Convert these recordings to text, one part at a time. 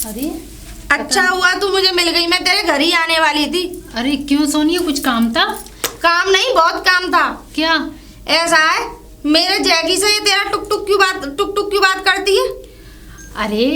अरे अच्छा हुआ तू मुझे मिल गई, मैं तेरे घर ही आने वाली थी। अरे क्यों सोनिया, कुछ काम था? काम नहीं, बहुत काम था। क्या? ऐसा है, मेरे जैकी से ये तेरा टुक टुक क्यों बात करती है? अरे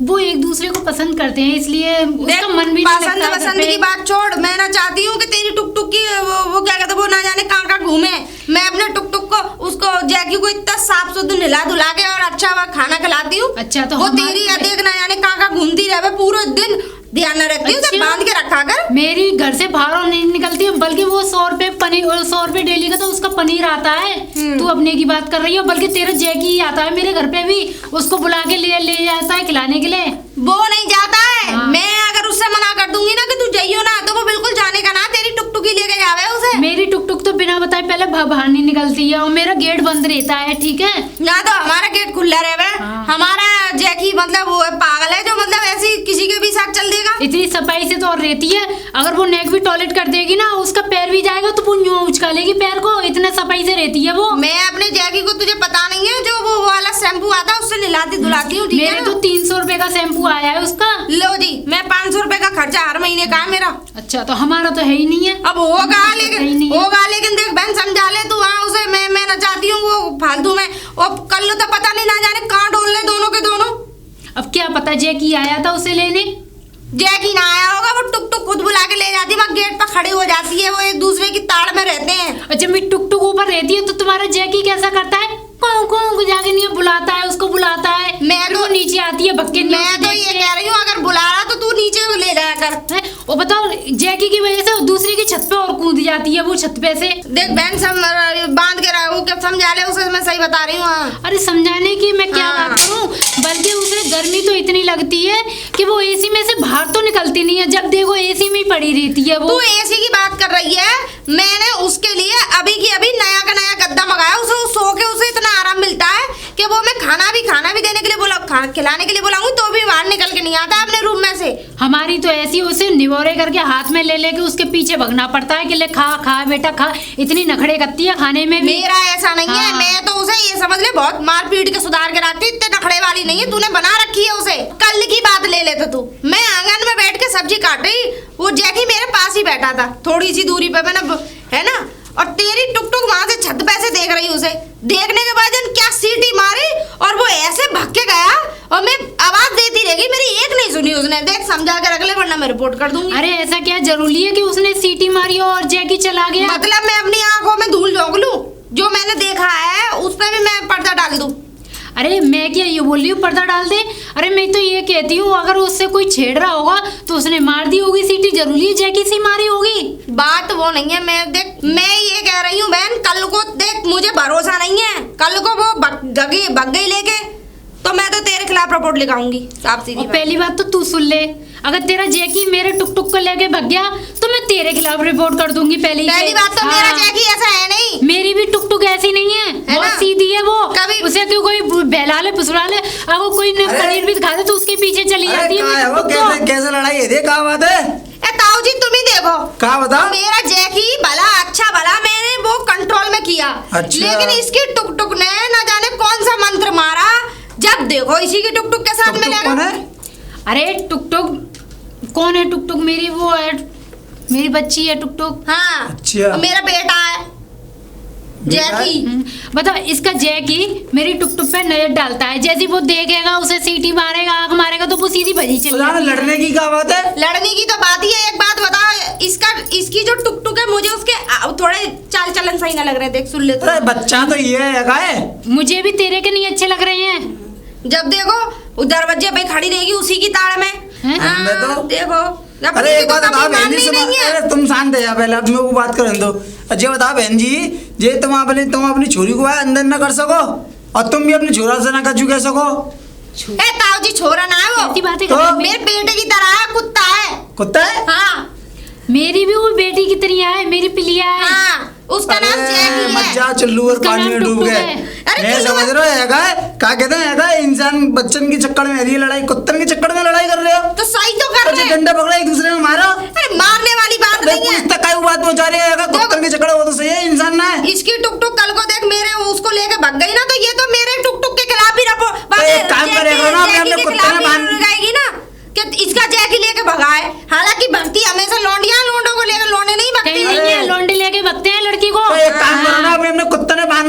वो एक दूसरे को पसंद करते हैं, इसलिए उसका मन भी नहीं लगता। पसंद की बात छोड़, मैं ना चाहती हूँ कि तेरी टुक टुक की वो क्या कहते, वो ना जाने कहाँ घूमे। मैं अपने टुक टुक को उसको जैकी को इतना साफ सुथरा नहला धुला के और अच्छा वह खाना खिलाती हूँ। अच्छा तो वो तेरी देख ना जाने कहाँ घूमती रहे पूरे दिन, ध्यान न रखती हूँ। अच्छा? बांध के रखा कर। मेरी घर से बाहर नहीं निकलती है, बल्कि वो 100 रुपए पनीर, 100 रुपए डेली का तो उसका पनीर आता है। तू अपने की बात कर रही है, बल्कि तेरा जैकी ही आता है मेरे घर पे भी, उसको बुला के ले जाता है खिलाने के लिए। वो नहीं जाता है। हाँ। मैं अगर उससे मना कर दूंगी ना कि तू जाइयो ना, तो वो बिल्कुल जाने का ना, तेरी टुकटुकी लेके जावे उसे। मेरी टुकटुक तो बिना बताए पहले बाहर नहीं निकलती है, और मेरा गेट बंद रहता है, ठीक है ना? तो हमारा गेट खुला रहे। हाँ। हमारा जैकी मतलब वो पागल है जो मतलब ऐसी किसी के भी साथ चल देगा। इतनी सफाई से तो और रहती है, अगर वो नेक भी टॉयलेट कर देगी ना, उसका पैर भी जाएगा तो वो यूं उचका लेगी पैर को, इतने सफाई से रहती है वो। मैं अपने जैकी को, तुझे पता नहीं है, जो वो वाला शैम्पू आता है उससे नहलाती धुलाती हूँ, ठीक है मेरे ना? तो 300 रुपए का शैम्पू आया है उसका। लो जी, मैं 500 रुपए का खर्चा हर महीने का है मेरा। अच्छा तो हमारा तो है ही नहीं है। अब होगा नहीं है। लेकिन देख बहन, समझा ले तू वहाँ उसे। मैं ना चाहती हूँ वो फालतू में, और कर लो तो पता नहीं ना जाने कहाँ डोल ले दोनों के दोनों। अब क्या पता जैकी आया था उसे लेने। जैकी ना आया होगा, वो टुक टुक खुद बुला के ले जाती है, वहाँ गेट पर खड़ी हो जाती है, वो एक दूसरे की ताड़ में रहते हैं। अच्छा मैं टुक टुक ऊपर रहती है तो तुम्हारा जैकी कैसा करता है? कौन कौन जाके नहीं बुलाता है, उसको बुलाता है। मैं तो नीचे आती है भक्के। मैं तो ये कह रही हूँ, अगर बुला रहा तो तू नीचे ले जाया कर। वो बताओ, जैकी की वजह से दूसरी की छत पे और कूद जाती है वो छत पे से। देख बहन, बांध के रहो, क्या समझा ले उसे, मैं सही बता रही हूँ। हाँ। अरे समझाने की मैं क्या हाँ। बात करूं, बल्कि उसे गर्मी तो इतनी लगती है कि वो एसी में से बाहर तो निकलती नहीं है, जब देखो एसी में ही पड़ी रहती है वो। तू एसी की बात कर रही है? मैंने उसके लिए अभी की अभी नया का नया गद्दा मंगाया, उसे सो के उसे इतना आराम मिलता है कि वो मैं खाना भी देने के लिए खिलाने के लिए बोलाऊंगी तो भी बाहर निकल के नहीं आता अपने रूम में से। हमारी तो ऐसी, उसे निवोरे करके हाथ में ले लेके उसके पीछे भगना पड़ता है कि ले खा खा बेटा खा, इतनी नखड़े करती है खाने में भी। मेरा ऐसा नहीं है, हाँ। मैं तो उसे ये समझ ले बहुत मार पीट के सुधार के रखती, इतने नखड़े वाली नहीं है, तूने बना रखी है उसे। कल की बात ले ले तो तू, मैं आंगन में बैठ के सब्जी काट रही, वो जैकी मेरे पास ही बैठा था, थोड़ी सी दूरी पे, मैंने है ना, और तेरी टुक टुक वहां से छत पे से देख रही उसे। देखने के बाद क्या सीटी मारी और वो ऐसे भाग के गया, और मैं आवाज देती रह गई, मेरी एक नहीं सुनी उसने। देख समझा के रख ले वरना मैं रिपोर्ट कर दूंगी। अरे ऐसा क्या जरूरी है कि उसने सीटी मारी और जैकी चला गया? मतलब मैं अपनी आंखों में धूल झोंक लूं, जो मैंने देखा है उस पर भी मैं पर्दा डाल दूं? अरे मैं क्या ये बोल रही हूँ पर्दा डाल दे? अरे मैं तो ये कहती हूँ, अगर उससे कोई छेड़ रहा होगा तो उसने मार दी होगी सीटी, जरूरी है जैकी सी मारी होगी? बात वो नहीं है, मैं ये कह रही हूँ बहन, कल को देख मुझे भरोसा नहीं है, कल को वो भग गई लेके, तो मैं तो तेरे खिलाफ रिपोर्ट लिखाऊंगी साफ सीधी बात। पहली बात तो तू सुन ले, अगर तेरा जैकी मेरे टुक टुक को लेके भग गया तो मैं तेरे खिलाफ रिपोर्ट कर दूंगी। पहली बात तो मेरा जैकी ऐसा है नहीं, मेरी भी टुक टुक ऐसी नहीं है, बहुत सीधी है वो। कभी उसे क्यों कोई बहला ले फुसला ले, अगर कोई ने पनीर भी खा दे तो उसके पीछे चली जाती है। कैसे लड़ाई है, देख क्या बात है? ताऊ जी तुम ही देखो, क्या बता? मेरा जैकी भला मैंने वो कंट्रोल में किया। अच्छा। लेकिन इसकी टुक टुक ने न जाने कौन सा मंत्र मारा, जब देखो इसी की टुक टुक के साथ में कौन है? अरे टुक टुक कौन है? टुक टुक मेरी वो है, मेरी बच्ची है टुक टुक। हाँ अच्छा। मेरा बेटा है जैकी। बताओ, इसका जैकी मेरी टुक टुक पे नजर डालता है, जैसे वो देखेगा उसे सीटी मारेगा, आंख मारेगा तो वो सीधी भजी चली। लड़ने की क्या बात है? लड़ने की तो बात ही है। एक बात बताओ, इसकी जो टुक टुक है, मुझे उसके थोड़े चाल चलन सही ना लग रहे, देख सुन ले तो। अरे बच्चा तो ये है, मुझे भी तेरे के नहीं अच्छे लग रहे हैं। जब देखो वो दरवाजे पे खड़ी रहेगी उसी की ताड़ में। तो देखो अरे एक बात बताओ बहन जी, सुनो, अरे तुम शांत है पहले, अब मैं वो बात करें दो। अच्छा बताओ बहन जी, जे तुम अपनी छोरी को अंदर न कर सको और तुम भी अपनी छोरा से न कर चुके सको। ए ताऊ जी, छोरा ना है वो, बातें तो? मेरे बेटे की तरह है, कुत्ता है। कुत्ता है? हाँ मेरी भी वो बेटी की तरह है, मेरी पिलिया है। हाँ, उसका नाम जैकी है। मत जा चुल्लू और उसका पानी नाम में डूब टुक टुक गए। है। अरे मैं समझ रहा हूँ क्या कहते हैं, इंसान बच्चन के चक्कर में रही लड़ाई, कुत्तन के चक्कर में लड़ाई कर रहे हो तो सही तो कर रहे हैं। डंडा पकड़ा एक दूसरे में मारो। अरे मारने वाली बात नहीं है, तक का बात पहुंचा रहे हैं, कुत्तन के चक्कर वो तो सही है, इंसान ना है। इसकी टुक टुक कल को देख मेरे उसको लेके भग गई ना, तो ये तो मेरे टुक टुक के खिलाफ ही काम करेगा ना, अपने कुत्ते में बांध लगाएगी ना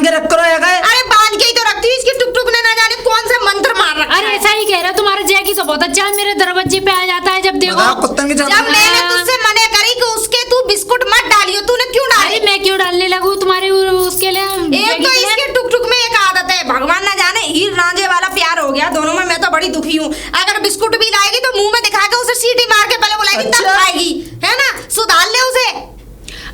बांध के रख करो है काय? अरे बांध के ही तो रखती हूँ, इसकी टुक टुक ने ना जाने कौन सा मंत्र मार रखा अरे है। ऐसा ही कह रहा तुम्हारा जैकी तो बहुत अच्छा है, मेरे दरवाजे पे आ जाता है जब देखो। बताओ कुत्तन की जब मैंने तुझसे मना करी कि उसके तू बिस्कुट मत डालियो, तूने क्यों डाली? अरे मैं क्यों डालने लगूं तुम्हारे उसके लिए? एक तो इसके टुक टुक में एक आदत है, भगवान ना जाने हीर रांझे वाला प्यार हो गया दोनों में। मैं तो बड़ी दुखी हूँ। अगर बिस्कुट भी लाएगी तो मुंह में दिखा के उसे सीटी मार के पहले बुलाएगी तब अच्छा। खाएगी, है ना? सुधार ले उसे।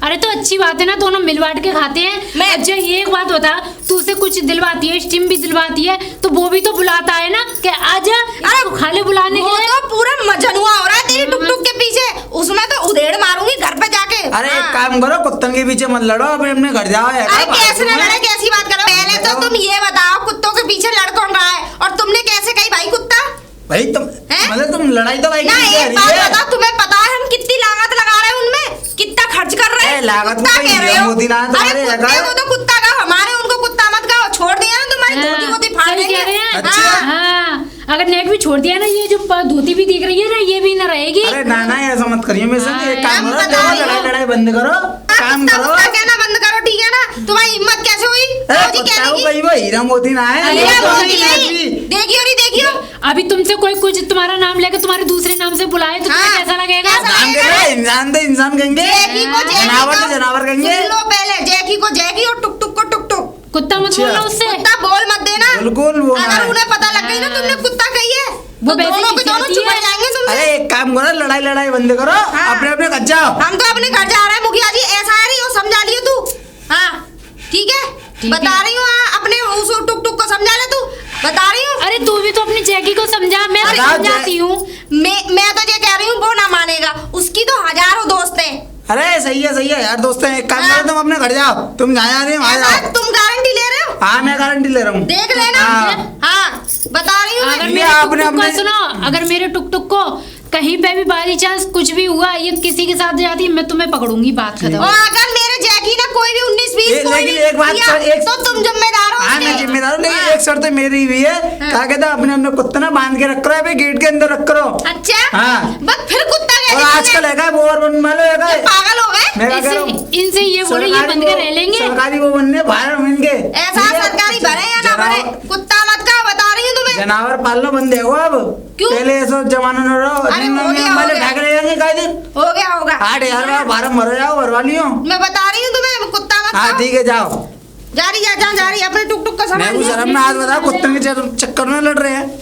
अरे तो अच्छी बात है ना, दोनों मिल बांट के खाते हैं। मैं- अच्छा ये एक बात बता, तू उसे कुछ दिलवाती है, स्टीम भी दिलवाती है, तो वो भी तो बुलाता है ना कि आजा, इसको खा ले बुलाने के वो लिए। तो पूरा मजनुआ हो रहा है तेरी टुक टुक के पीछे। उसमें तो उधेड़ मारूंगी घर पे जाके। अरे एक हाँ। काम करो, कुत्तन के पीछे मत लड़ो, अपने अपने घर जाओ है अरे काय? कैसे ना लड़े, कैसी बात कर रहे हो? पहले तो तुम ये बताओ कुत्तों के पीछे लड़ कौन रहा है, और तुमने कैसे कही भाई कुत्ता? भाई तुम हैं? मतलब तुम लड़ाई तो भाई ना किससे एक हो बात रही है? बताओ, तुम्हें पता है हम कितनी लागत लगा रहे हैं उनमें, कितना खर्च कर रहे हैं? ए, लागत कुत्ता को कोई कह रहे हो? मोदी ना अरे तुम्हारे कुत्ते लगा है। को तो कुत्ता कहो, हमारे उनको कुत्ता मत कहो। छोड़ दिया ना तुम्हारी हाँ, धोती वोती फाड़ सही देंगे। कह रहे हैं। अच्छा। हाँ, अगर नेट भी छोड़ दिया ना, ये जो धोती भी दिख रही है ना, ये भी ना रहेगी। अरे ना ना ऐसा मत करिए मेरे से। हाँ, एक काम हम करो, बता देखो रही लड़ाई हूँ। लड़ाई बंद करो, काम कुत्ता करो। कुत्ता कहना बंद करो, ठीक है ना? तुम्हारी हिम्मत कैसे हुई ए, फौजी कुत्ता कहने को की? कहीं वो हीरा मोती ना है, अरे, ये हीरा तो मोती नहीं नहीं। आदमी। देखियो नहीं देखियो। अभी तुमसे कोई कुछ तुम्हारा नाम लेकर तुम्हारे दूसरे नाम से बुलाए तो तुम्हें हाँ, कैसा लगेगा? कैसा नाम लगेगा? कहेंगे, इंसान तो इंसान कहेंगे, जैकी को जैकी जनावर तो कहो। जनावर कहेंगे। सुन लो पहले, जैकी को जैकी और टुक टुक को टुक टुक। कुत्ता मत अच्छा। बोलना उससे। कुत्ता बोल मत देना। बिल्कुल वो अगर है। उन्हें पता लग गई ना तुमने कुत्ता कही है, वो तो वैसे दोनों के दोनों खिसियाती चुप है। जाएंगे तुमसे। अरे एक काम करो, लड़ाई लड़ाई बंद करो, हाँ। अपने अपने घर जाओ। हम तो अपने घर जा रहे हैं मुखिया जी, ऐसा है रही हो, समझा लियो तू। हाँ ठीक है, ठीक बता है। रही हूँ। हाँ, अपने उस टुक टुक को समझा ले तू, बता रही हूँ। अरे तू भी तो अपनी जैकी को समझा, मैं तो बताओ, समझाती हूँ। मैं तो ये कह रही हूँ वो ना मानेगा, उसकी तो हजारों दोस्त हैं। अरे सही है यार, दोस्त हैं। एक काम हाँ। करो, तुम अपने घर जाओ, तुम जहाँ जा रही हो वहाँ ऐसा जाओ। तुम गारंटी ले रहे हो? हाँ मैं गारंटी ले रहा हूँ। देख लेना। हाँ। हाँ बता रही हूँ अगर मैं। ये मेरे आपने टुक-टुक को अपने- सुनो, अगर मेरे टुक टुक को कहीं पे भी बाई चांस कुछ भी हुआ, ये किसी के साथ जाती, मैं तुम्हें पकड़ूंगी, बात खत्म। और अगर मेरे जैकी ने कोई भी 19-20 लेकिन कोई भी एक बात किया, एक- तो तुम जिम्मेदार हो हाँ उसके। मैं जिम्मेदार हूँ, लेकिन हाँ। एक शर्त मेरी भी है। क्या कहते हैं, अपने अपने कुत्ते ना बांध के रख करो, अभी गेट के अंदर रख करो। अच्छा हाँ। बस फिर कुत्ता और कहते आजकल है वो और बन वाले है ये पागल हो गए। मैं क्या कह रहा हूँ, इनसे ये बोलो, ये सरकारी बंद के वो- रह लेंगे। सरकारी वो बनने बाहर हम इनके ऐसा ठीक है? सरकारी भरे या ना भरे, जनावर- कुत्ता मत का, बता रही हूँ तुम्हें। जनावर पालना बंद है वो अब। क्यों? पहले ऐसा जमाना न रहो, अरे दिन हो में गया, हमारे हो गया। ढाक रहे हैं कई दिन। हो गया होगा। 8,000 का फार्म भरो, जाओ भरवा लियो। मैं बता रही हूँ तुम्हें, कुत्ता मत हाँ खाओ। ठीक है जाओ। जा रही जा रही अपने टुक टुक का मैं सामान भी ले। शर्म ना, आज बताओ कुत्ते के चक्कर में लड़ रहे हैं।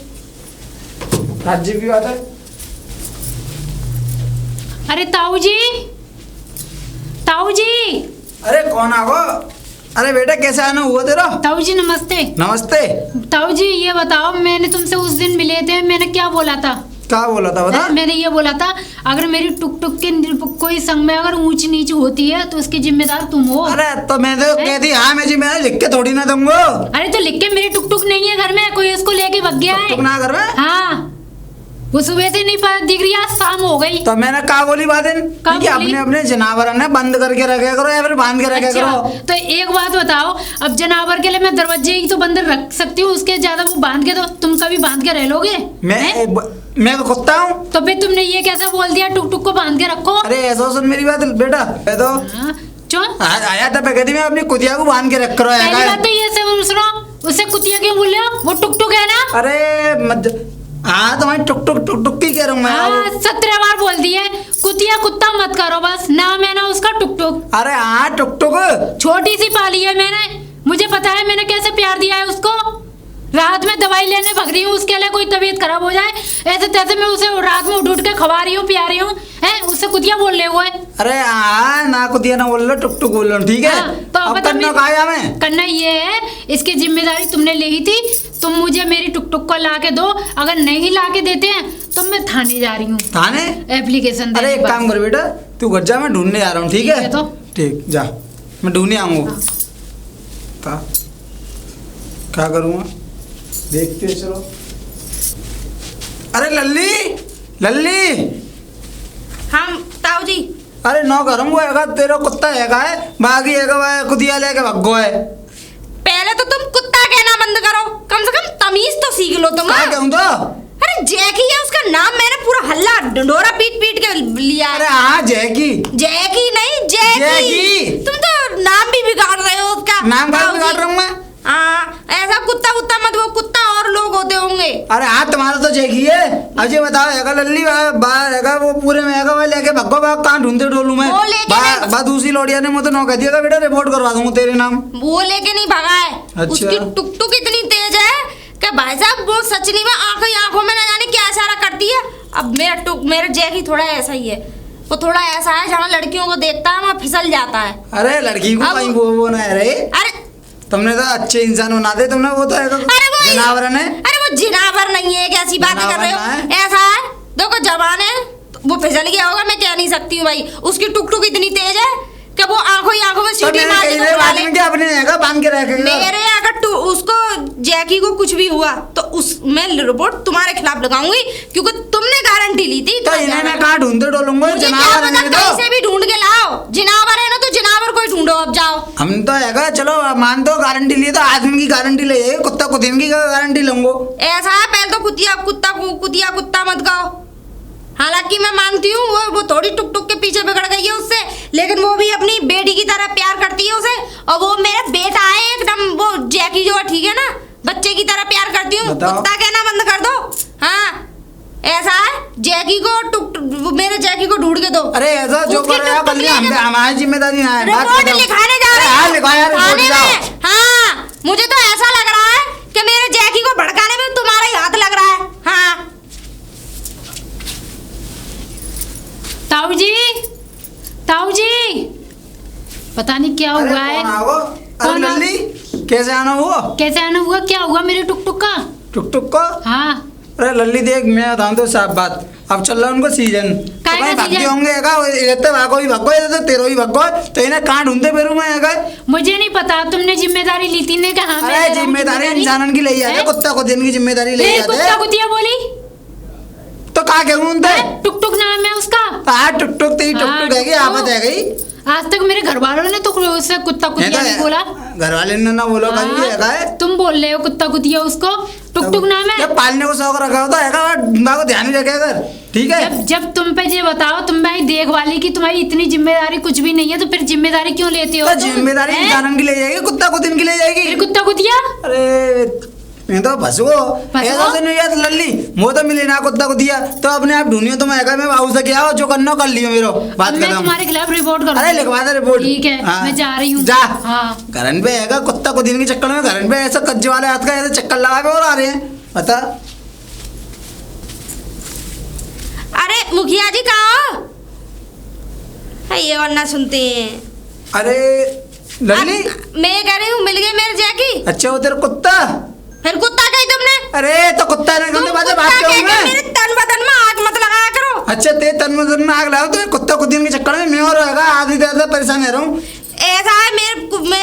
राज्य की बात है। अरे ताऊ जी, ताऊ जी, अरे कौन आ वो? अरे बेटा कैसे आना हुआ तेरा? ताऊ जी नमस्ते। नमस्ते। ताऊ जी ये बताओ, मैंने तुमसे उस दिन मिले थे, मैंने क्या बोला था? क्या बोला था बता? मैंने ये बोला था, अगर मेरी टुक टुक के कोई संग में अगर ऊंच नीच होती है तो उसकी जिम्मेदार तुम हो। अरे तो मैं तो कहती हाँ मैं जी, मैं लिख के थोड़ी ना दूंगा। अरे तो लिख के, मेरी टुक टुक नहीं है घर में, कोई इसको लेके भग गया है। तुम ना कर में? हाँ, वो सुबह से नहीं दिख रही, आज शाम हो गई। तो मैंने कहा बोली बात है कि बोली? अपने अपने जनावर ने बंद करके रखे करो या फिर बांध के रखे अच्छा, करो। तो एक बात बताओ, अब जनावर के लिए मैं दरवाजे ही तो बंद रख सकती हूँ, उसके ज्यादा वो बांध के, तो तुम कभी बांध के रह लोगे? मैं तो कुत्ता हूँ। तो फिर तुमने ये कैसे बोल दिया टुक टुक को बांध के रखो? अरे ऐसा सुन मेरी बात बेटा, मैं तो हाँ, क्यों? आया था कहती मैं अपनी कुतिया को बांध के रख करो। पहली बात तो ये सुनो, उससे कुतिया क्यों बोल रहे हो? वो टुक टुक है ना? अरे हाँ तुम्हारी टुक टुक टुक टुक की कह रहा हूँ मैं। हाँ, 17 बार बोल दिए, कुतिया कुत्ता मत करो, बस नाम है ना उसका टुक टुक। अरे हाँ टुक टुक। छोटी सी पाली है मैंने, मुझे पता है मैंने कैसे प्यार दिया है उसको। रात में दवाई लेने भग रही हूँ उसके लिए, कोई तबीयत खराब हो जाए ऐसे तैसे मैं उसे रात में उठ उठ के खवा रही हूँ, पिया रही हूँ, है उससे कुतिया बोल रहे हुए। अरे हाँ ना कुतिया ना बोल लो, टुक टुक बोल लो, ठीक है। हाँ, तो अब पता करना मैं- कहा है हमें? करना ये है, इसकी जिम्मेदारी तुमने ली ही थी, तुम मुझे मेरी टुक टुक को ला के दो, अगर नहीं ला के देते हैं तो मैं थाने जा रही हूँ थाने? एप्लीकेशन अरे देने एक बस। काम कर बेटा, तू घर जा, मैं ढूंढने जा रहा हूँ, ठीक ठीक है? है तो। ठीक जा, मैं ढूंढने आऊंगा। हाँ। क्या करूँगा देखते हैं, चलो। अरे लल्ली लल्ली, हम ताऊ जी अरे नौ करूँ है तेरा कुत्ता है बाकी है कुतिया लेके भगो है। पहले तो तुम कुत्ता कहना बंद करो, कम से कम तमीज तो सीख लो तुम। क्या कहूँ तो? अरे जैकी है उसका नाम, मैंने पूरा हल्ला डंडोरा पीट पीट के लिया अरे है। हाँ जैकी। जैकी नहीं, जैकी। जैकी। तुम तो नाम भी बिगाड़ रहे हो उसका। नाम का बिगाड़ रहा हूँ मैं? हाँ, ऐसा कुत्ता कुत्ता मत, वो कुत्ता और लोग होते होंगे। अरे हाँ, तुम्हारा तो जैकी है। अब ये बताओ हैगा लल्ली बाहर हैगा वो पूरे में हैगा वो लेके भगो भाग, कहाँ ढूंढते डोलू मैं? वो लेके बात दूसरी लौड़िया ने मुझे नौ कह दिया बेटा रिपोर्ट करवा दूंगा तेरे नाम। वो लेके नहीं भागा है। अच्छा। उसकी टुक टुक इतनी तेज है कि भाई साहब वो सचनी में आंखों में न जाने क्या इशारा करती है। अब मेरा जैकी थोड़ा ऐसा ही है, वो थोड़ा ऐसा है जहाँ लड़कियों को देखता है वहाँ फिसल जाता है। अरे लड़की को कहीं वो ना है रे। अरे तुमने तो अच्छे इंसान बना दे तुमने, वो तो है जनावर है। अरे वो जिनावर नहीं है, कैसी बातें कर रहे हो? ऐसा है देखो जवान है, वो फिसल गया होगा, मैं कह नहीं सकती हूँ भाई। उसकी टुक टुक इतनी तेज है कि वो आंखों में सीटी मार के अपने हैगा बांध के रखेगा। मेरे अगर उसको जैकी को कुछ भी हुआ तो मैं रिपोर्ट तुम्हारे खिलाफ लगाऊंगी, क्योंकि तुमने गारंटी ली थी। तो इन्हें मैं कहाँ ढूंढते डोलूंगा? जनावर है तो कहीं से भी ढूंढ के लाओ। जिनावर है ना तो जिनावर को ही ढूंढो। अब जाओ। हम तो हैगा चलो मान दो गारंटी लिए तो आदमी की गारंटी ले, कुत्ता कुतिन की गारंटी लूंगो। ऐसा है पहले तो कुत्ता मत गाओ। हालांकि मैं मानती हूँ वो थोड़ी टुक टुक के पीछे बिगड़ गई है उससे, लेकिन वो भी अपनी बेटी की तरह प्यार करती है उसे। और वो मेरा बेटा है एकदम, वो जैकी जो है ठीक है ना, बच्चे की तरह प्यार करती हूँ। कुत्ता कहना बंद कर दो। हाँ ऐसा है, जैकी को मेरे जैकी को ढूंढ के दो। अरे ऐसा जो कर रहा है हमारी जिम्मेदारी ना है। रिपोर्ट लिखाने जा रहे हैं। हाँ मुझे तो ऐसा लग रहा है कि मेरे जैकी को भड़काने में तुम्हारा ही हाथ लग रहा है। हाँ ताऊ जी पता नहीं क्या हुआ है। अरे लल्ली कैसे आना हुआ? कैसे आना हुआ? क्या हुआ मेरे टुक टुक का? टुक टुक का? हाँ। अरे लल्ली देख मैं बताऊं तो साफ बात, अब चल रहा है उनको सीजन, तो कहीं भागते होंगे तो तेरो ही भगो, तो इन्हें कहाँ ढूंढते फिर मैं? मुझे नहीं पता, तुमने जिम्मेदारी ली थी ने कहा? अरे जिम्मेदारी इंसान की ले जाते, कुत्ता को दिन की जिम्मेदारी ले जाते। कुत्ता कुतिया बोली तो कहा कहूँ टुक टुक नाम है उसका। हाँ टुक टुक तेरी टुक टुक है, आफत है गई। आज तक मेरे घर वालों ने तो उससे कुत्ता कुतिया नहीं बोला। घर वाले ने ना बोला कभी है। तुम बोल रहे हो कुत्ता कुतिया उसको? टुक टुक नाम है। जब पालने को शौक रखा होता है को ध्यान ही रखे अगर, ठीक है। जब तुम पे ये बताओ, तुम भाई देखभाली की तुम्हारी इतनी जिम्मेदारी कुछ भी नहीं है, तो फिर जिम्मेदारी क्यों लेते हो? जिम्मेदारी इंसान की ले जाएगी, कुत्ता कुतिन की ले जाएगी। कुत्ता कुतिया अरे मैं तो फंसो ऐसा से नहीं यार लल्ली, वो तो मिले ना कुत्ता को दिया तो अपने आप ढूंढियो। तो मैं मैं बाबू से क्या हो जो करना कर लियो मेरे बात कर। मैं तुम्हारे खिलाफ रिपोर्ट कर। अरे लिखवा दे रिपोर्ट। ठीक है हाँ। मैं जा रही हूँ। जा। हाँ। घरन पे है कुत्ता को दिन के चक्कर में घरन पे ऐसा कज्जे वाले हाथ का ऐसे चक्कर लगा और आ रहे हैं। बता अरे मुखिया जी कहाँ हो? ये वरना सुनते हैं। अरे लल्ली मैं कह रही हूँ मिल गए मेरे जैकी। अच्छा वो तेरा कुत्ता? फिर कुत्ता कही तुमने? अरे तो कुत्ता ने बात करूं मैं? मेरे तन बदन में आग मत लगाया करो। अच्छा ते तन बदन में आग लगाओ तो कुत्ता को दिन के चक्कर में मैं और रहेगा आधी ज्यादा परेशान रह रहा हूँ। ऐसा है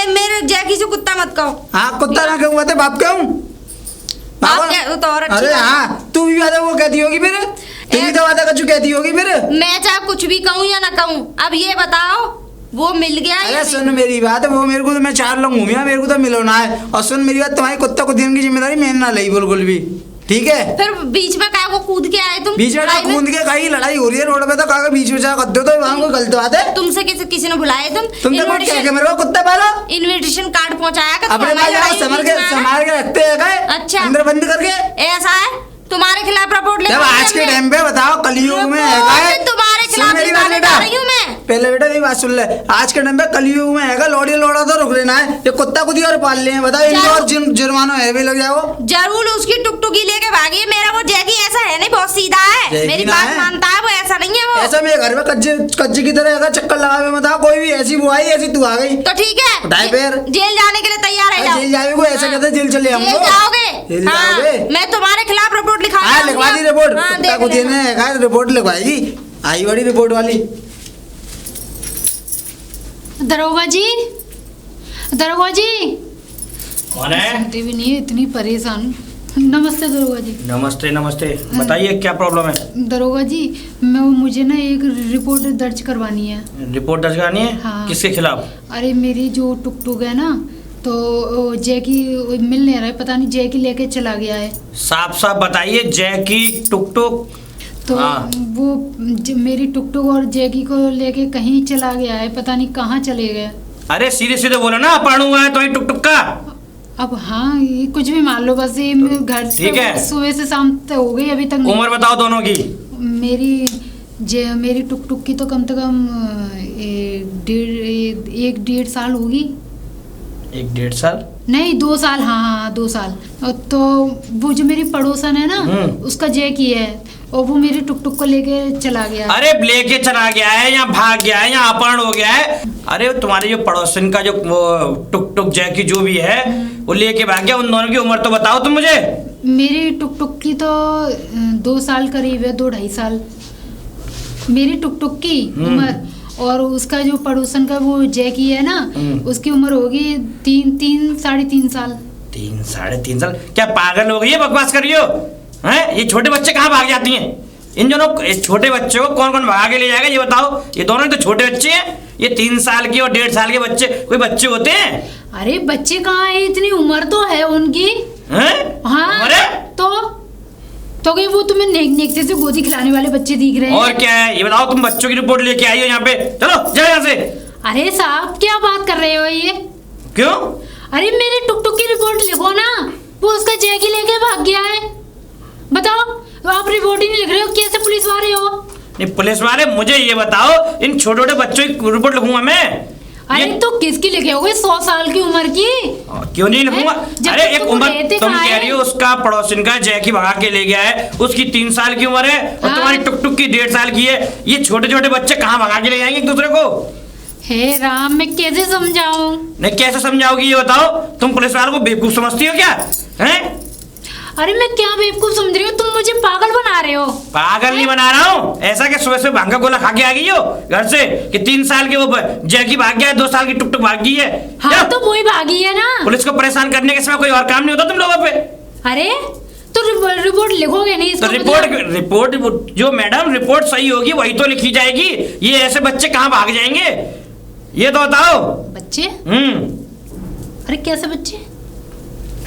मेरे जैकी से कुत्ता मत कहो। हाँ कुत्ता ना कहूँ बातें बाप कहूँ? अरे हाँ तू भी वादा वो कहती होगी फिर, तू भी तो वादा कचू कहती होगी फिर। मैं चाहे कुछ भी कहूँ या ना कहूँ, अब ये बताओ वो मिल गया? अरे सुन मेरी बात, वो मेरे को तो मैं 4 लोग घूमिया, मेरे को तो मिलना है। और सुन मेरी बात, तुम्हारी कुत्ता को दिन की जिम्मेदारी मैंने ना ली बिल्कुल भी, ठीक है? फिर बीच में क्या वो कूद के आए तुम? बीच में कूद के कहीं लड़ाई हो रही है रोड पे तो कहा बीच में जा कर दो तो वहाँ को गलत बात है। तुमसे किसी ने बुलाए तुम मेरे को कुत्ता पालो इन्विटेशन कार्ड पहुँचाया अपने संभाल के रखते है। अच्छा अंदर बंद करके ऐसा है तुम्हारे खिलाफ रिपोर्ट ले। आज के टाइम पे बताओ कलयुग में है तुम्हारे खिलाफ पहले बेटा मेरी बात सुन ले, आज के टाइम पे कलयुग में है लोड़ी लोड़ा तो रुक लेना है, ये कुत्ता कुदी और पाल ले बताओ इनको और जुर्माना है भी लग जाओ। जरूर उसकी टुकटुकी लेके भागी। मेरा वो जैकी ऐसा है नहीं, बहुत सीधा है, मेरी बात मानता है, वो ऐसा नहीं है। वो ऐसा मेरे घर में कच्चे की तरह चक्कर लगा बताओ कोई भी ऐसी वो आई ऐसी तू आ गई तो ठीक है जेल जाने के लिए तैयार है? जेल जाओगे ऐसे कहते जेल चले जाओगे? मैं तुम्हारे खिलाफ रिपोर्ट लिखवा दी रिपोर्ट लिखवाएगी आई बड़ी रिपोर्ट वाली। दरोगा जी कौन है? भी नहीं इतनी परेशान। नमस्ते दरोगा जी। नमस्ते बताइए क्या प्रॉब्लम है? दरोगा जी मुझे ना एक रिपोर्ट दर्ज करवानी है। रिपोर्ट दर्ज करवानी है? हाँ। किसके खिलाफ? अरे मेरी जो टुक है ना, तो जैकी मिल नहीं रहा है, पता नहीं जैकी लेके चला गया है। साफ बताइए जैकी टुक तो वो मेरी टुक और जैकी को लेके कहीं चला गया है, पता नहीं कहाँ चले गए। अरे सीधे सीधे बोलो ना, अपहरण हुआ है तो टुक टुक का। अब हाँ, ये कुछ भी मान लो, बस ये घर ठीक है। से सुबह से शाम तक हो गई, अभी तक नहीं। उम्र बताओ दोनों की। मेरी टुक टुक की तो कम से कम 1-1.5 साल होगी। 1-1.5 साल? नहीं, 2 साल। हाँ 2 साल। और तो वो जो मेरी पड़ोसन है ना, उसका जैकी है, और वो मेरी टुक टुक को लेके चला गया। अरे लेके चला गया है या भाग गया है या अपहरण हो गया है? अरे तुम्हारे जो पड़ोसन का जो वो टुक टुक जैकी जो भी है वो लेके भाग गया, उन दोनों की उम्र तो बताओ तुम मुझे। मेरी टुक टुक की तो 2 साल करीब है, 2-2.5 साल मेरी टुक टुक की उम्र। और उसका जो पड़ोसन का वो जैकी है ना, उसकी उम्र होगी 3-3.5 साल। 3-3.5 साल? क्या पागल हो गई है, बकवास कर रही हो हैं? ये छोटे बच्चे कहाँ भाग जाती हैं? इन दोनों छोटे बच्चे को कौन कौन भगा के ले जाएगा ये बताओ? ये दोनों तो छोटे बच्चे हैं, ये 3 साल के और 1.5 साल के बच्चे कोई बच्चे होते हैं? अरे बच्चे कहाँ है, इतनी उम्र तो है उनकी। हैं? हाँ। अरे तो कहीं वो तुम्हें नेक्से से गोदी खिलाने वाले बच्चे दिख रहे हैं? और क्या है ये बताओ? तुम बच्चों की रिपोर्ट लेके आई हो यहाँ पे, चलो जाओ यहाँ से। अरे साहब क्या बात कर रहे हो ये? क्यों? अरे मेरे टुक टुक की रिपोर्ट लिखो ना, वो उसका जैकी लेके भाग गया है। बताओ, आप रिपोर्ट ही नहीं लिख रहे हो, कैसे पुलिस वाले हो? नहीं पुलिस वाले, मुझे ये बताओ, इन छोटे छोटे बच्चों की रिपोर्ट लिखूंगा मैं? अरे तो किसकी लिखे होगे? 100 साल की उम्र की। क्यों नहीं लिखूंगा? अरे एक उम्र तुम कह रही हो उसका पड़ोसिन का जैकी भगा के ले गया है, उसकी 3 साल की उम्र है, और तुम्हारी टुक टुक की 1.5 साल की है। ये छोटे छोटे बच्चे कहाँ भगा के ले जाएंगे एक दूसरे को? हे राम, मैं कैसे समझाऊं? नहीं कैसे समझाओगी ये बताओ? तुम पुलिस वालों को बेवकूफ समझती हो क्या? हैं? अरे मैं क्या बेवकूफ समझ रही हूँ? तुम मुझे पागल बना रहे हो। पागल नहीं बना रहा हूँ, ऐसा कि सुबह से भांग का गोला खा के आ गई हो घर से कि 3 साल के वो जैकी भाग गया है, 2 साल की टुक टुक भाग गई है। हाँ तो वही भागी है ना। पुलिस को परेशान करने के सिवा कोई और काम नहीं होता तुम लोगों पे? अरे तो रिपोर्ट लिखोगे नहीं? तो रिपोर्ट जो मैडम रिपोर्ट सही होगी वही तो लिखी जाएगी। ये ऐसे बच्चे कहाँ भाग जाएंगे ये तो बताओ। बच्चे? अरे कैसे बच्चे?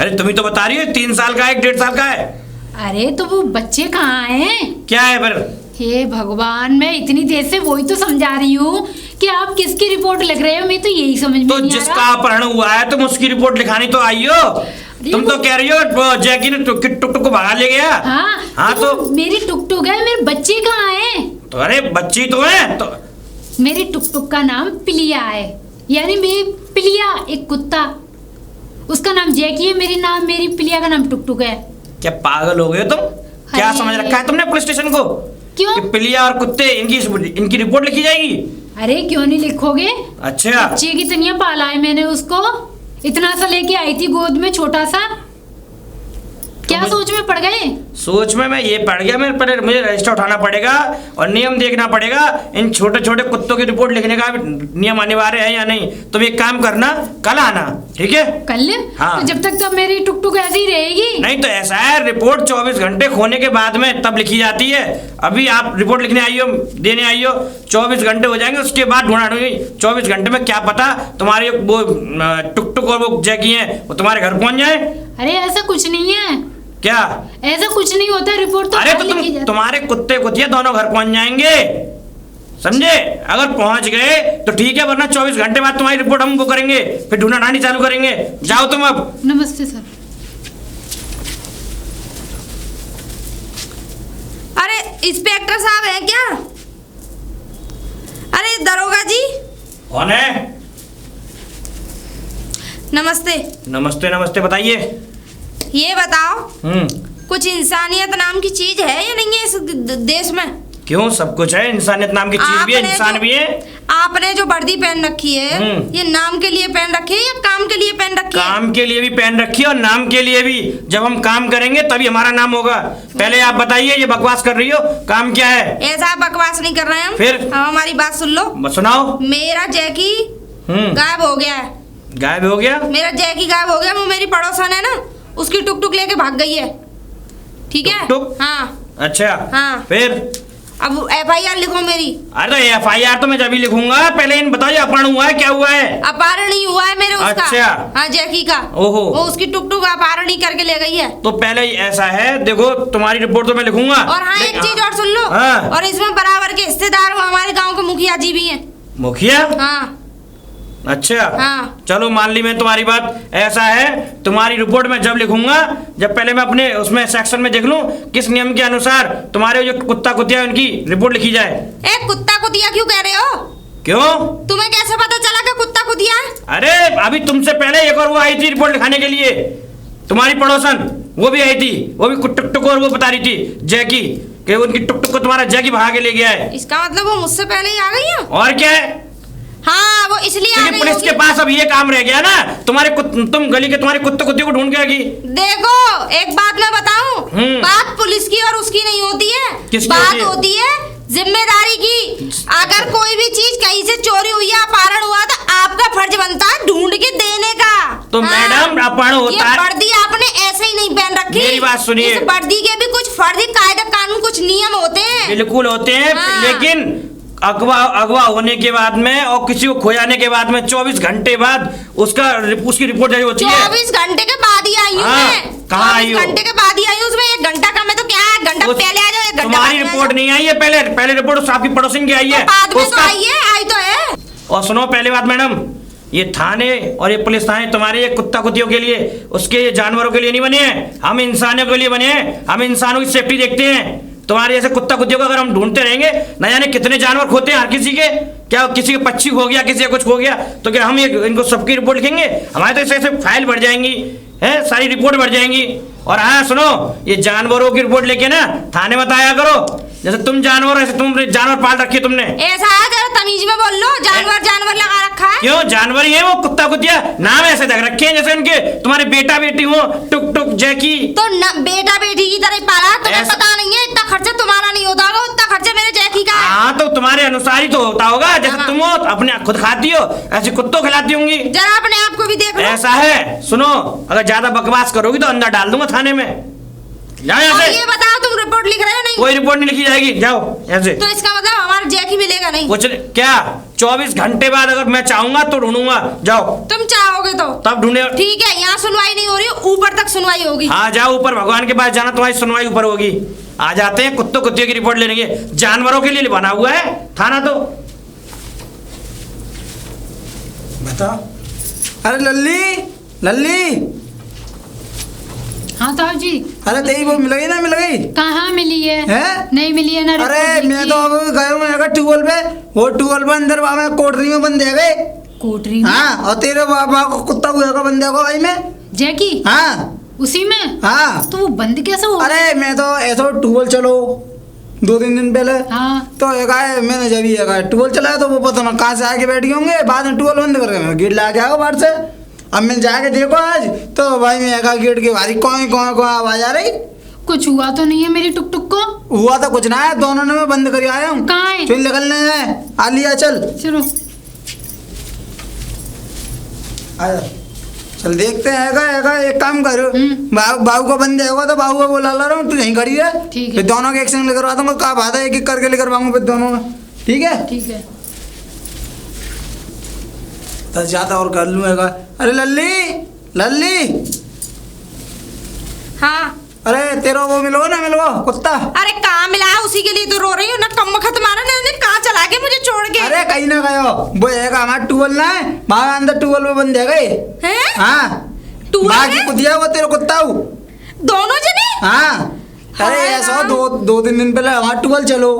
अरे तुम ही तो बता रही हो 3 साल का है, 1.5 साल का है। अरे तो वो बच्चे कहाँ हैं? क्या है फिर? हे भगवान, मैं इतनी देर से वही तो समझा रही हूँ कि आप किसकी रिपोर्ट लिख रहे हो, मैं तो यही समझ में तो नहीं आ जिसका रहा। अपहरण हुआ है तुम उसकी रिपोर्ट लिखानी तो आई हो। तुम तो कह रही हो जैकी ने टुक टुक को भगा ले गया। हाँ तो मेरी टुक टुक है, मेरे बच्चे कहाँ हैं? तो अरे बच्ची तो है तो। मेरी टुक टुक का नाम पिलिया है, यानी मेरी पिलिया एक कुत्ता, उसका नाम जैकी है, मेरी पिलिया का नाम टुक टुक है। क्या पागल हो गए हो तुम? क्या समझ रखा है तुमने पुलिस स्टेशन को? क्यों? कि पिलिया और कुत्ते इनकी रिपोर्ट लिखी जाएगी? अरे क्यों नहीं लिखोगे? अच्छा। बच्चे की तनिया पाला है मैंने उसको, इतना सा लेके आई थी गोद में, छोटा सा। क्या सोच में पड़ गए? सोच में मैं ये पड़ गया, मुझे रजिस्टर उठाना पड़ेगा और नियम देखना पड़ेगा। इन छोटे छोटे कुत्तों की रिपोर्ट लिखने का नियम अनिवार्य है या नहीं? तुम एक काम करना, कल आना, ठीक है? कल? हाँ। तो जब तक तो मेरी टुक टुक ऐसी ही रहेगी। नहीं तो ऐसा है, रिपोर्ट 24 घंटे खोने के बाद में तब लिखी जाती है। अभी आप रिपोर्ट लिखने आई हो, देने आई हो, 24 घंटे हो जाएंगे, उसके बाद ढूंढा ढूंढी। 24 घंटे में क्या पता तुम्हारे वो टुक टुक और वो जैकी है वो तुम्हारे घर पहुंच जाए। अरे ऐसा कुछ नहीं है। क्या ऐसा कुछ नहीं होता, रिपोर्ट तो अरे तो तुम्हारे कुत्ते कुतिया दोनों घर पहुंच जाएंगे, समझे? अगर पहुंच गए तो ठीक है, वरना 24 घंटे बाद तुम्हारी रिपोर्ट हम वो करेंगे, फिर ढूंढा ढांडी चालू करेंगे। जाओ तुम अब। नमस्ते सर। अरे इंस्पेक्टर साहब है क्या? अरे दरोगा जी। कौन है? नमस्ते। नमस्ते नमस्ते, बताइए। ये बताओ, कुछ इंसानियत नाम की चीज है या नहीं है इस देश में? क्यों, सब कुछ है, इंसानियत नाम की चीज भी है, इंसान भी है। आपने जो वर्दी पहन रखी है, ये नाम के लिए पहन रखी है या काम के लिए पहन रखी है? काम के लिए भी पहन रखी है और नाम के लिए भी। जब हम काम करेंगे तभी हमारा नाम होगा। पहले आप बताइए, ये बकवास कर रही हो, काम क्या है? ऐसा बकवास नहीं कर रहे हैं हम। फिर हमारी बात सुन लो। सुनाओ। मेरा जैकी गायब हो गया है। गायब हो गया? मेरा जैकी गायब हो गया। वो मेरी पड़ोसन है ना, उसकी टुक टुक लेके भाग गई है, ठीक है? टुक? हाँ। अच्छा। हाँ। फिर अब FIR लिखो मेरी। अरे FIR तो मैं जब ही लिखूंगा, पहले इन बताइए अपहरण हुआ है, क्या हुआ है? अपहरण ही हुआ है मेरे उसका। अच्छा। हाँ, जैकी का। ओहो। वो उसकी टुक टुक अपहरण ही करके ले गई है। तो पहले ऐसा है, देखो तुम्हारी रिपोर्ट तो मैं लिखूंगा। और हाँ, एक चीज और सुन लो। हाँ। और इसमें बराबर के हिस्सेदार वो हमारे गाँव के मुखिया जी भी हैं। मुखिया? हाँ। अच्छा हाँ। चलो मान ली मैं तुम्हारी बात। ऐसा है, तुम्हारी रिपोर्ट में जब लिखूंगा, जब पहले मैं अपने उसमें सेक्शन में देख लूं किस नियम के अनुसार तुम्हारे जो कुत्ता कुतिया उनकी रिपोर्ट लिखी जाए। ए कुत्ता कुतिया क्यों कह रहे हो? क्यों? तुम्हें कैसे पता चला कि कुत्ता कुतिया है? अरे अभी तुमसे पहले एक और वो आई थी रिपोर्ट लिखाने के लिए, तुम्हारी पड़ोसन, वो भी आई थी, वो भी टुक टुक और वो बता रही थी जैकी कि उनकी टुक टुक को तुम्हारा जैकी भगा के ले गया है। इसका मतलब वो मुझसे पहले ही आ गई है? और क्या है? हाँ वो इसलिए आ गई पुलिस होगी। के पास अब ये काम रह गया ना, तुम गली के तुम्हारे कुत्ते कुत्ते को ढूंढ के आएगी। देखो एक बात मैं बताऊं, बात पुलिस की और उसकी नहीं होती है, किसकी बात होती है जिम्मेदारी की। अगर कोई भी चीज कहीं से चोरी हुई या अपहरण हुआ तो आपका फर्ज बनता है ढूंढ के देने का। तो मैडम अपहरण होता है, ये वर्दी आपने ऐसे ही नहीं पहन रखी। मेरी बात सुनिए, इस वर्दी के भी कुछ फर्जी कायदा कानून कुछ नियम होते हैं। बिल्कुल होते हैं, हाँ। लेकिन अगवा होने के बाद में और किसी को खो जाने के बाद में 24 घंटे बाद उसकी रिपोर्ट जारी होती है। 24 घंटे के बाद ही आई हूँ हाँ, मैं। कहाँ आई हो? 24 घंटे के बाद ही आई हूँ, उसमें 1 घंटा कम है तो क्या है, 1 घंटा पहले आ जाओ, 1 घंटा तुम्हारी बाद में आ रिपोर्ट जाओ। नहीं आई है, पहले रिपोर्ट आपकी पड़ोसन की आई है। बाद में तो उसका- आई तो है। और सुनो पहले बात मैडम, ये थाने और ये पुलिस थाने तुम्हारे ये कुत्ता कुत्तियों के लिए, उसके ये जानवरों के लिए नहीं बने हैं, हम इंसानों के लिए बने हैं। हम इंसानों की सेफ्टी देखते हैं। तुम्हारे जैसे कुत्ता कुत्तियों को अगर हम ढूंढते रहेंगे, न जाने कितने जानवर खोते हैं हर किसी के, क्या किसी के पक्षी खो गया, किसी का कुछ खो गया, तो क्या हम इनको सबकी रिपोर्ट लिखेंगे? हमारे तो ऐसे फाइल बढ़ जाएंगी है, सारी रिपोर्ट बढ़ जाएंगी। और हाँ सुनो, ये जानवरों की रिपोर्ट लेके ना थाने मत आया करो। जैसे तुम जानवर, ऐसे तुम जानवर पाल रखे तुमने। ऐसा है, जरा तमीज में बोल लो। जानवर लगा रखा है। क्यों? जानवर ही है वो, कुत्ता कुतिया नाम ऐसे रख रखे हैं जैसे उनके तुम्हारे बेटा बेटी हो, टुक टुक जैकी। तो बेटा बेटी की तरह पाला, तुम्हें ऐसा- पता नहीं है? इतना खर्चा तुम्हारा नहीं होता होगा, उतना खर्चा मेरे जैकी का है। हाँ तो तुम्हारे अनुसार ही तो होता होगा, जैसे हाँ। तुम हो अपने खुद खाती हो, ऐसे कुत्तों खिलाती होंगी। जरा अपने आप को भी देख लो। ऐसा है, सुनो, अगर ज्यादा बकवास करोगी तो अंदर डाल दूंगा थाने में। जाओ यहाँ और से। ये बताओ तुम रिपोर्ट लिख रहे हो नहीं? कोई रिपोर्ट नहीं लिखी जाएगी, जाओ ऐसे। तो इसका मतलब हमारा जैकी मिलेगा नहीं? कुछ क्या 24 घंटे बाद अगर मैं चाहूंगा तो ढूंढूंगा, जाओ। तुम चाहोगे तो तब ढूंढे। ठीक है, यहाँ सुनवाई नहीं हो रही, ऊपर तक सुनवाई होगी। हाँ जाओ ऊपर, भगवान के पास जाना, तुम्हारी सुनवाई ऊपर होगी। आ जाते हैं कुत्तों कुत्तियों की रिपोर्ट लेने के, जानवरों के लिए बना हुआ है थाना। तो बता। अरे लल्ली लल्ली, हाँ साहब जी। अरे तेरी वो मिल गई ना, मिल गई? कहाँ मिली है? हैं? नहीं मिली है ना। अरे रिपोर्ट मैं लिखी। तो अब गया हूँ ट्यूबवेल पे, वो ट्यूबवेल पे अंदर वहाँ कोटरी में बंद है गए। कोटरी में? हाँ, और तेरे बाबा को कुत्ता हुआ का बंदे को भाई में। जैकी? हाँ उसी में? हाँ। तो वो बंद कैसे हो? अरे मैं तो ऐसा ट्यूबवेल चलो 2-3 दिन पहले, हाँ। तो एक आए मैंने जब ये ट्यूबवेल चलाया तो वो पता ना कहाँ से आके बैठ गए होंगे, बाद में ट्यूबवेल बंद करके मैं गेट ला के आया बाहर से। अब मैं जाके देखो आज तो भाई मैं एक गेट के बाहर कौन कौन कौन आवाज आ रही। कुछ हुआ तो नहीं है मेरी टुक टुक को? हुआ तो कुछ ना है, दोनों ने मैं बंद कर आया हूँ। कहाँ है? चल निकलने हैं, आ लिया चल। चलो आया चल देखते हैं। एक काम करो, बाबू को बंदे होगा तो बाबू को बोला ला रहा हूँ, तू यहीं खड़ी है। ठीक है। फिर दोनों के एक्शन करवा दूंगा, कहा बात है, एक एक करके लेकर पाऊंगा फिर दोनों का। ठीक है? ठीक है। तो ज्यादा और कर लूँगा। अरे लल्ली लल्ली, हाँ। अरे तेरा वो मिलो ना, मिलो कुत्ता। अरे कहाँ मिला है? उसी के लिए तो रो रही हूँ ना। कम वक्त मारा ना, कहाँ चला गए मुझे छोड़ के? अरे कहीं ना गयो, वो है हमारा ट्यूबवेल ना है, वहाँ अंदर ट्यूबवेल में बंद है गए। हैं? हाँ, ट्यूबवेल बाकी में? कुतिया वो तेरा कुत्ता हूँ। दोनों जने? हाँ। अरे हाय ऐसा राम। 2-3 दिन पहले हमारा ट्यूबवेल चलो,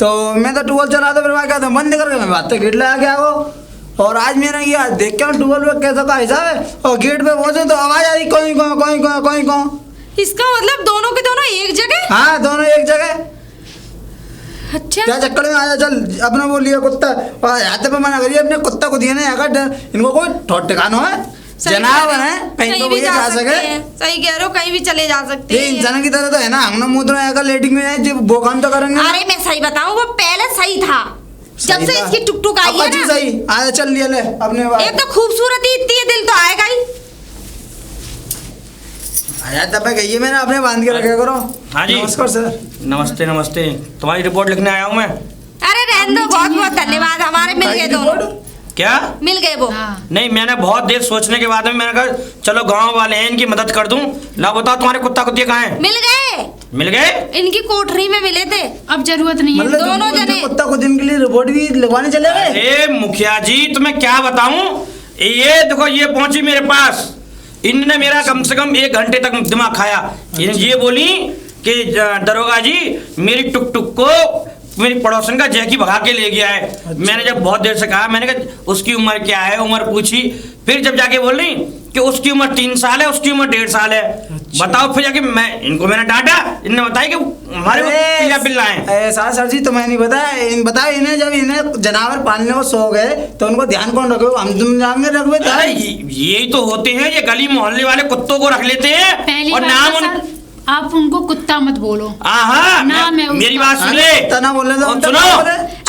तो मैं तो ट्यूबवेल चला, तो फिर वहाँ क्या था बंद करके मैं बात तो गेट लगा के आओ। और आज मैंने किया, देख के ट्यूबवेल पे कैसा का हिसाब है, और गेट पे पहुंचे तो आवाज आ रही कोई कौन कोई कौन कोई कौन। इसका मतलब दोनों के दोनों एक जगह? हाँ दोनों एक जगह। अच्छा। क्या चक्कर में आया, चल अपना वो लिया कुत्ता, और हाथ पे मना करिए अपने कुत्ता को दिया नहीं, अगर इनको कोई ठोट ठिकाना है, सही जनावर कह रहे है, हो। कहीं तो भी वो जा सके। हैं। सही कह रहे हो, कहीं भी चले जा सकते ये हैं। इंसान की तरह तो है ना, हमने मुंह तो अगर लेटिंग में जाए वो काम तो करेंगे ना। अरे मैं सही बताऊं, वो पहले सही था, जब सही से था। इसकी टुक टुक आई अब है अच्छी ना। सही आया, चल लिया ले अपने बाप। एक तो खूबसूरती इतनी है, दिल तो आएगा ही। आया तब मैं कहिए मैंने अपने बांध के रखा करो। हाँ जी। नमस्कार सर। नमस्ते नमस्ते, तुम्हारी रिपोर्ट लिखने आया हूँ मैं। अरे रहने दो, बहुत बहुत धन्यवाद, हमारे मिल गए दोनों। क्या मिल गए वो? हाँ। नहीं, मैंने बहुत देर सोचने के बाद में मैंने कहा चलो गांव वाले हैं, इनकी मदद कर दूं। ला बताओ तुम्हारे कुत्ता कुत्तिया कहाँ हैं? मिल गए। मिल गए? इनकी कोठरी में मिले थे। अब जरूरत नहीं है। मतलब दोनों तुम जने। कुत्ता को दिन के लिए रिपोर्ट भी लगवाने चले गए? अरे मुखिया जी तुम्हें क्या बताऊं, ये देखो ये पहुंची मेरे पास, इनने मेरा कम से कम 1 घंटे तक दिमाग खाया। ये बोली कि दरोगा जी मेरी टुक टुक को मेरी पड़ोसन का जैकी भगा के ले गया है। मैंने जब बहुत देर से कहा, मैंने कहा उसकी उम्र क्या है, उम्र पूछी, फिर जब जाके बोल रही कि उसकी उम्र 3 साल है, उसकी उम्र 1.5 साल है। बताओ, फिर जाके मैंने डांटा, इन्होंने बताया कि हमारे पिल्ला पिल्ला है। सर जी तुम्हें नहीं बताया इन्हें जब इन्हें जानवर पालने को शौक है तो उनको ध्यान कौन रखे? हम तुम जाएंगे रखबे? अरे यही तो होते हैं, ये गली मोहल्ले वाले कुत्तों को रख लेते हैं पहली और बात नाम तो सर, आप उनको कुत्ता मत बोलो। नाम है मेरी उसका। बात सुन ले, तना बोल रहे थे, सुनो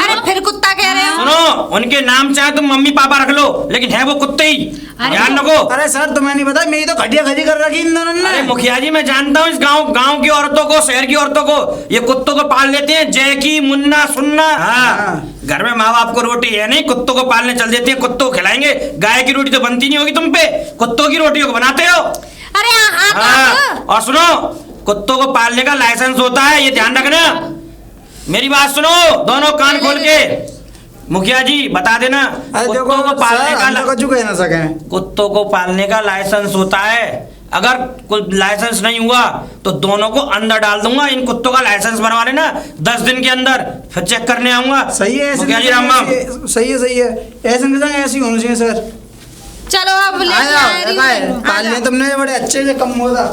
अरे फिर कुत्ता कह रहे हो? सुनो, उनके नाम चाहे तुम मम्मी पापा रख लो, लेकिन है वो कुत्ते ही, ध्यान रखो। अरे सर तुम्हें नहीं पता, मेरी तो घटिया खड़ी कर रखी इन दोनों ने। अरे मुखिया जी मैं जानता हूँ इस गांव की औरतों को, शहर की औरतों को, ये कुत्तों को पाल लेते हैं, जैकी मुन्ना सुन्ना। हाँ, घर में माँ बाप को रोटी है नहीं, कुत्तों को पालने चल देते हैं, कुत्तों को खिलाएंगे। गाय की रोटी तो बनती नहीं होगी तुम पे, कुत्तों की रोटियों को बनाते हो। अरे हाँ, और सुनो, कुत्तों को पालने का लाइसेंस होता है, ये ध्यान रखना। मेरी बात सुनो दोनों कान खोल के, मुखिया जी बता देना, कुत्तों को पालने का लाइसेंस होता है। अगर कोई लाइसेंस नहीं हुआ तो दोनों को अंदर डाल दूंगा। इन कुत्तों का लाइसेंस बनवा लेना 10 दिन के अंदर, फिर चेक करने आऊंगा। सही है मुखिया जी राम राम। सही है ऐसी होनी चाहिए सर। चलो अब ले पालने तुमने बड़े अच्छे से कम होता।